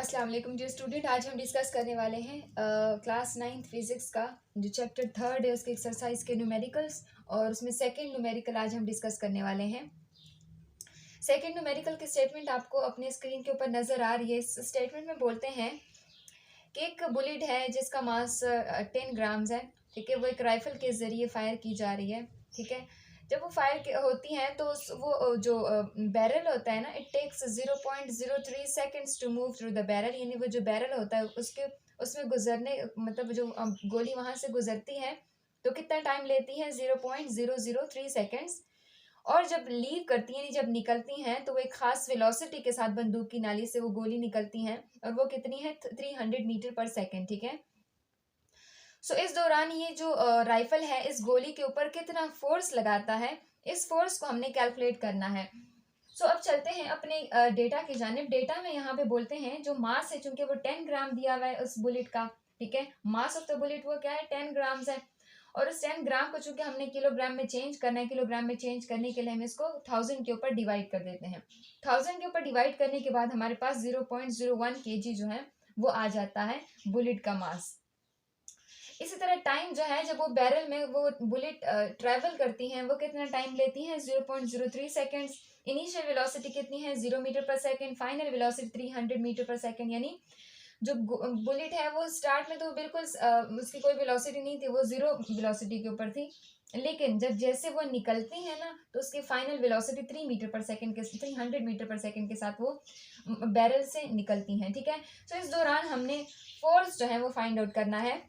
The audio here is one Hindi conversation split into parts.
अस्सलाम वालेकुम जो स्टूडेंट, आज हम डिस्कस करने वाले हैं क्लास 9th फिजिक्स का जो चैप्टर 3 है उसके एक्सरसाइज के न्यूमेरिकल्स। और उसमें सेकंड न्यूमेरिकल आज हम डिस्कस करने वाले हैं। सेकंड न्यूमेरिकल की स्टेटमेंट आपको अपने स्क्रीन के ऊपर नज़र आ रही है। इस स्टेटमेंट में बोलते हैं कि एक बुलेट है जिसका मास 10 ग्राम्स है। ठीक है, वो एक राइफल के ज़रिए फायर की जा रही है। ठीक है, जब वो फायर होती हैं तो वो जो बैरल होता है ना, it takes 0.03 seconds to move through the barrel. यानी वो जो बैरल होता है उसके उसमें गुजरने मतलब जो गोली वहाँ से गुजरती है तो कितना टाइम लेती है, 0.003 सेकेंड्स। और जब लीव करती हैं, जब निकलती हैं, तो वो एक खास वेलोसिटी के साथ बंदूक की नाली से वो गोली निकलती हैं और वो कितनी है, 300 मीटर पर सेकेंड। ठीक है, सो इस दौरान ये जो राइफल है इस गोली के ऊपर कितना फोर्स लगाता है, इस फोर्स को हमने कैलकुलेट करना है। सो अब चलते हैं अपने डेटा की जानिब। डेटा में यहाँ पे बोलते हैं जो मास है, चूंकि वो 10 ग्राम दिया हुआ है उस बुलेट का। ठीक है, मास ऑफ द बुलेट वो क्या है, 10 ग्राम्स है। और उस 10 ग्राम को चूंकि हमने किलोग्राम में चेंज करना है, किलोग्राम में चेंज करने के लिए हम इसको 1000 के ऊपर डिवाइड कर देते हैं। 1000 के ऊपर डिवाइड करने के बाद हमारे पास 0.01 kg जो है वो आ जाता है बुलेट का मास। इसी तरह टाइम जो है, जब वो बैरल में वो बुलेट ट्रेवल करती हैं, वो कितना टाइम लेती हैं, 0.03 सेकेंड्स। इनिशियल वेलोसिटी कितनी है, 0 मीटर पर सेकेंड। फाइनल वेलोसिटी 300 मीटर पर सेकेंड। यानी जो बुलेट है वो स्टार्ट में तो बिल्कुल उसकी कोई वेलोसिटी नहीं थी, वो 0 वेलोसिटी के ऊपर थी। लेकिन जब जैसे वो निकलती है ना तो उसकी फाइनल वेलोसिटी 3 मीटर पर सेकेंड के 300 मीटर पर सेकेंड के साथ वो बैरल से निकलती हैं। ठीक है, तो इस दौरान हमने फोर्स जो है वो फाइंड आउट करना है।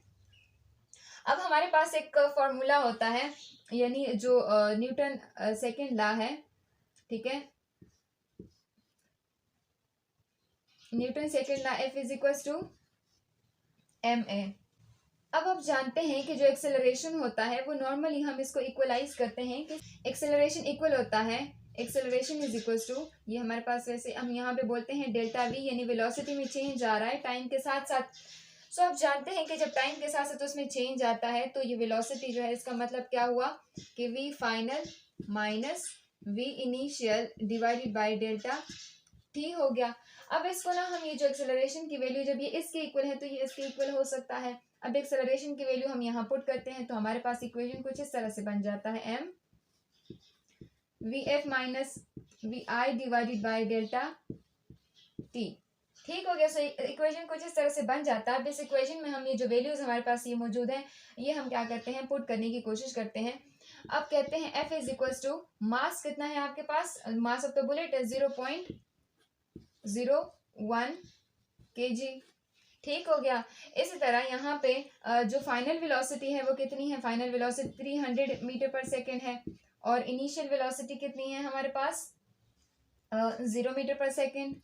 अब हमारे पास एक फॉर्मूला होता है, यानी जो न्यूटन सेकेंड लॉ है। ठीक है, Newton second law, F is equal to ma। अब आप जानते हैं कि जो एक्सेलरेशन होता है वो नॉर्मली हम इसको इक्वलाइज करते हैं कि एक्सेलरेशन इक्वल होता है, एक्सेलरेशन इज इक्वल टू, ये हमारे पास वैसे हम यहाँ पे बोलते हैं डेल्टा वी, यानी वेलोसिटी में चेंज आ रहा है टाइम के साथ साथ। सो आप जानते हैं कि जब टाइम के साथ साथ उसमें चेंज आता है तो ये वेलोसिटी जो है, इसका मतलब क्या हुआ कि V final minus V initial divided by delta T हो गया। अब इसको ना हम, ये जो एक्सेलरेशन की वैल्यू जब ये इसके इक्वल है तो ये इसके इक्वल हो सकता है। अब एक्सेलरेशन की वैल्यू हम यहाँ पुट करते हैं तो हमारे पास इक्वेशन कुछ इस तरह से बन जाता है, M V F minus V I divided by delta T. ठीक हो गया। सो इक्वेशन कुछ इस तरह से बन जाता है। अब इस इक्वेशन में हम ये जो वैल्यूज हमारे पास ये मौजूद है, ये हम क्या करते हैं, पुट करने की कोशिश करते हैं। अब कहते हैं F is equal to, mass कितना है आपके पास, mass of the bullet 0.01 kg। ठीक हो गया। इसी तरह यहाँ पे जो फाइनल वेलोसिटी है वो कितनी है, फाइनल वेलोसिटी 300 मीटर पर सेकेंड है। और इनिशियल वेलोसिटी कितनी है हमारे पास, 0 मीटर पर सेकेंड।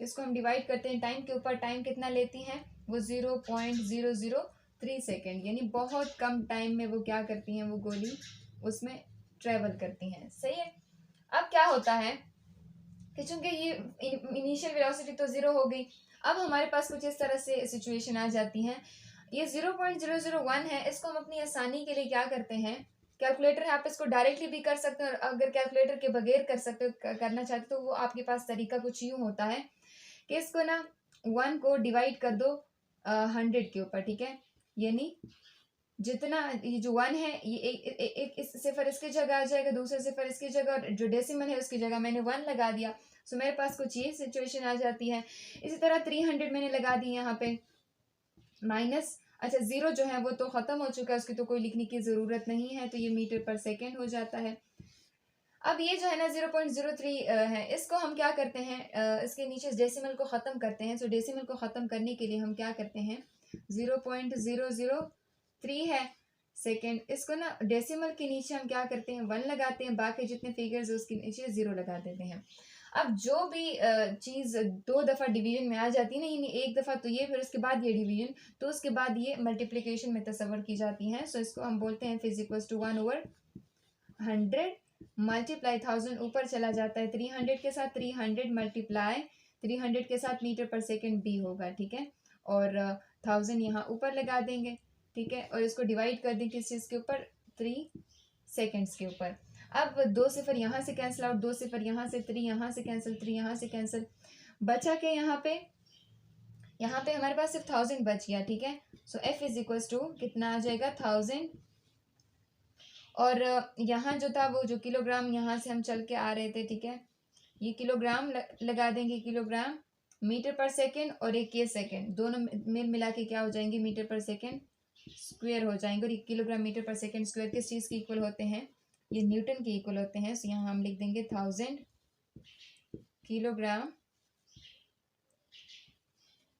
इसको हम डिवाइड करते हैं टाइम के ऊपर, टाइम कितना लेती है वो 0.003 सेकेंड। यानी बहुत कम टाइम में वो क्या करती हैं, वो गोली उसमें ट्रेवल करती हैं। सही है। अब क्या होता है कि चूंकि ये इनिशियल वेलोसिटी तो 0 हो गई, अब हमारे पास कुछ इस तरह से सिचुएशन आ जाती है। ये 0.001 है, इसको हम अपनी आसानी के लिए क्या करते हैं, कैलकुलेटर है, आप इसको डायरेक्टली भी कर सकते हैं और अगर कैलकुलेटर के बगैर कर सकते हो, करना चाहते तो वो आपके पास तरीका कुछ यूँ होता है कि इसको ना 1 को डिवाइड कर दो 100 के ऊपर। ठीक है, यानी जितना ये जो 1 है ये एक इस सिफर इसकी जगह आ जाएगा, दूसरे सिफर इसकी जगह, और जो डेसिमल है उसकी जगह मैंने 1 लगा दिया। सो मेरे पास कुछ ये सिचुएशन आ जाती है। इसी तरह 300 मैंने लगा दी यहाँ पे, माइनस, अच्छा 0 जो है वो तो ख़त्म हो चुका है, उसकी तो कोई लिखने की ज़रूरत नहीं है, तो ये मीटर पर सेकेंड हो जाता है। अब ये जो है ना 0.03 है, इसको हम क्या करते हैं, इसके नीचे डेसिमल को ख़त्म करते हैं। सो डेसिमल को ख़त्म करने के लिए हम क्या करते हैं, 0.003 है सेकेंड, इसको ना डेसिमल के नीचे हम क्या करते हैं, 1 लगाते हैं, बाकी जितने फिगर्स उसके नीचे 0 लगा देते हैं। अब जो भी चीज़ 2 दफ़ा डिवीजन में आ जाती है ना, यानी एक दफ़ा तो ये, फिर उसके बाद ये डिवीजन, तो उसके बाद ये मल्टीप्लिकेशन में तस्वर की जाती हैं। सो इसको हम बोलते हैं फिजिक्वल्स टू 1/100 मल्टीप्लाई 1000, ऊपर चला जाता है 300 के साथ, 300 मल्टीप्लाई 300 के साथ मीटर पर सेकेंड बी होगा। ठीक है, और 1000 यहाँ ऊपर लगा देंगे। ठीक है, और इसको डिवाइड कर दें किस चीज़ के ऊपर, 3 सेकेंड्स के ऊपर। अब 2 सिफर यहाँ से कैंसिल आउट, 2 सिफर यहाँ से, 3 यहाँ से कैंसिल, 3 यहाँ से कैंसिल, बचा के यहाँ पे हमारे पास सिर्फ 1000 बच गया, ठीक है। सो F इज इक्वल्स टू कितना आ जाएगा 1000, और यहाँ जो था वो जो किलोग्राम यहाँ से हम चल के आ रहे थे, ठीक है, ये किलोग्राम लगा देंगे, किलोग्राम मीटर पर सेकेंड, और एक ये सेकेंड, दोनों मिला के क्या हो जाएंगे मीटर पर सेकेंड स्क्वायर हो जाएंगे। और ये किलोग्राम मीटर पर सेकेंड स्क्वायर किस चीज़ के इक्वल होते हैं, ये न्यूटन के इक्वल होते हैं। सो यहाँ हम लिख देंगे 1000 किलोग्राम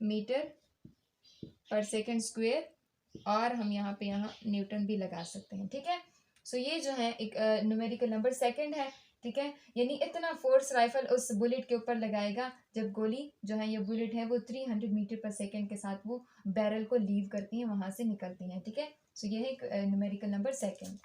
मीटर पर सेकेंड स्क्वायर, और हम यहाँ पे न्यूटन भी लगा सकते हैं, ठीक है। सो ये जो है एक न्यूमेरिकल नंबर सेकंड है, ठीक है। यानी इतना फोर्स राइफल उस बुलेट के ऊपर लगाएगा जब गोली जो है, ये बुलेट है वो 300 मीटर पर सेकंड के साथ वो बैरल को लीव करती है, वहां से निकलती है, ठीक है। सो ये है एक न्यूमेरिकल नंबर सेकंड।